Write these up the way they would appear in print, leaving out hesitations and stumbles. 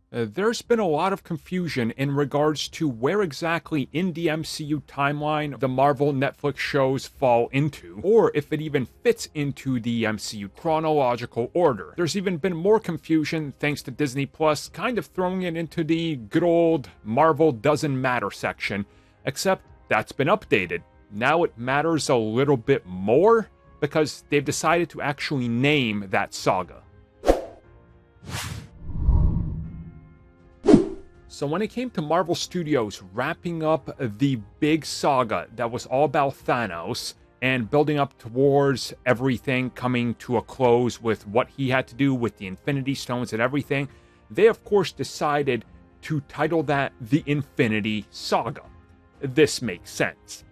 There's been a lot of confusion in regards to where exactly in the MCU timeline the Marvel Netflix shows fall into, or if it even fits into the MCU chronological order. There's even been more confusion thanks to Disney Plus kind of throwing it into the good old Marvel doesn't matter section, except that's been updated. Now it matters a little bit more because they've decided to actually name that saga. So when it came to Marvel Studios wrapping up the big saga that was all about Thanos and building up towards everything coming to a close with what he had to do with the Infinity Stones and everything, they of course decided to title that the Infinity Saga. This makes sense.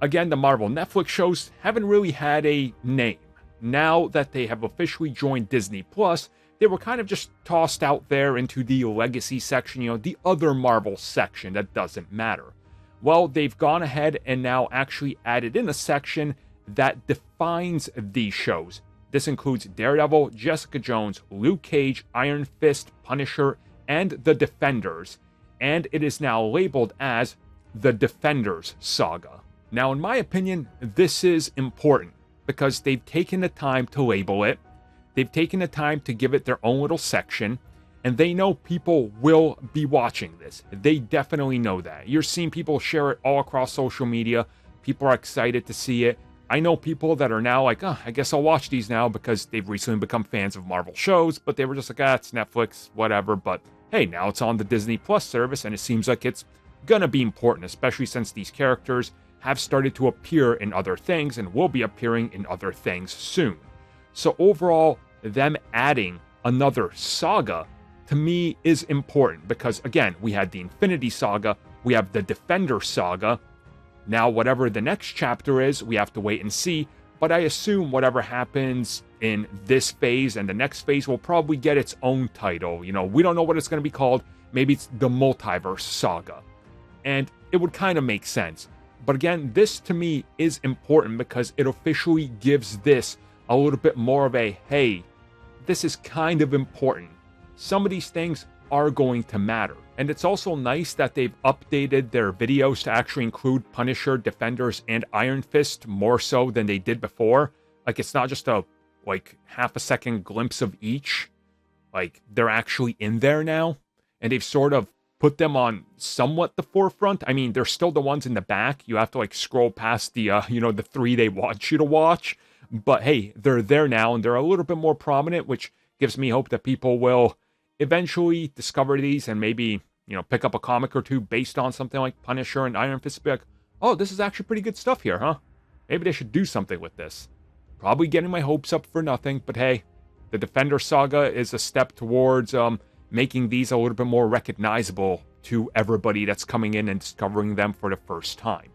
Again, the Marvel Netflix shows haven't really had a name. Now that they have officially joined Disney Plus, they were kind of just tossed out there into the legacy section, the other Marvel section that doesn't matter. Well, they've gone ahead and now actually added in a section that defines these shows. This includes Daredevil, Jessica Jones, Luke Cage, Iron Fist, Punisher, and The Defenders. And it is now labeled as the Defenders Saga. Now, in my opinion, this is important because they've taken the time to label it. They've taken the time to give it their own little section, and they know people will be watching this. They definitely know that. You're seeing people share it all across social media. People are excited to see it. I know people that are now like, I guess I'll watch these now because they've recently become fans of Marvel shows, but they were just like, it's Netflix, whatever. But hey, now it's on the Disney Plus service, and it seems like it's gonna be important, especially since these characters have started to appear in other things and will be appearing in other things soon. So overall, them adding another saga to me is important because, again, we had the Infinity Saga, we have the Defender Saga. Now, whatever the next chapter is, we have to wait and see, but I assume whatever happens in this phase and the next phase will probably get its own title. We don't know what it's going to be called. Maybe it's the Multiverse Saga. And it would kind of make sense. But again, this to me is important because it officially gives this a little bit more of a, hey, this is kind of important. Some of these things are going to matter. And it's also nice that they've updated their videos to actually include Punisher, Defenders, and Iron Fist more so than they did before. Like, it's not just a, half a second glimpse of each. They're actually in there now. And they've sort of put them on somewhat the forefront. I mean, they're still the ones in the back. You have to, scroll past the, the three they want you to watch. But hey, they're there now, and they're a little bit more prominent, which gives me hope that people will eventually discover these and maybe, pick up a comic or two based on something like Punisher and Iron Fist. Be like, oh, this is actually pretty good stuff here, huh? Maybe they should do something with this. Probably getting my hopes up for nothing, but hey, the Defender Saga is a step towards making these a little bit more recognizable to everybody that's coming in and discovering them for the first time.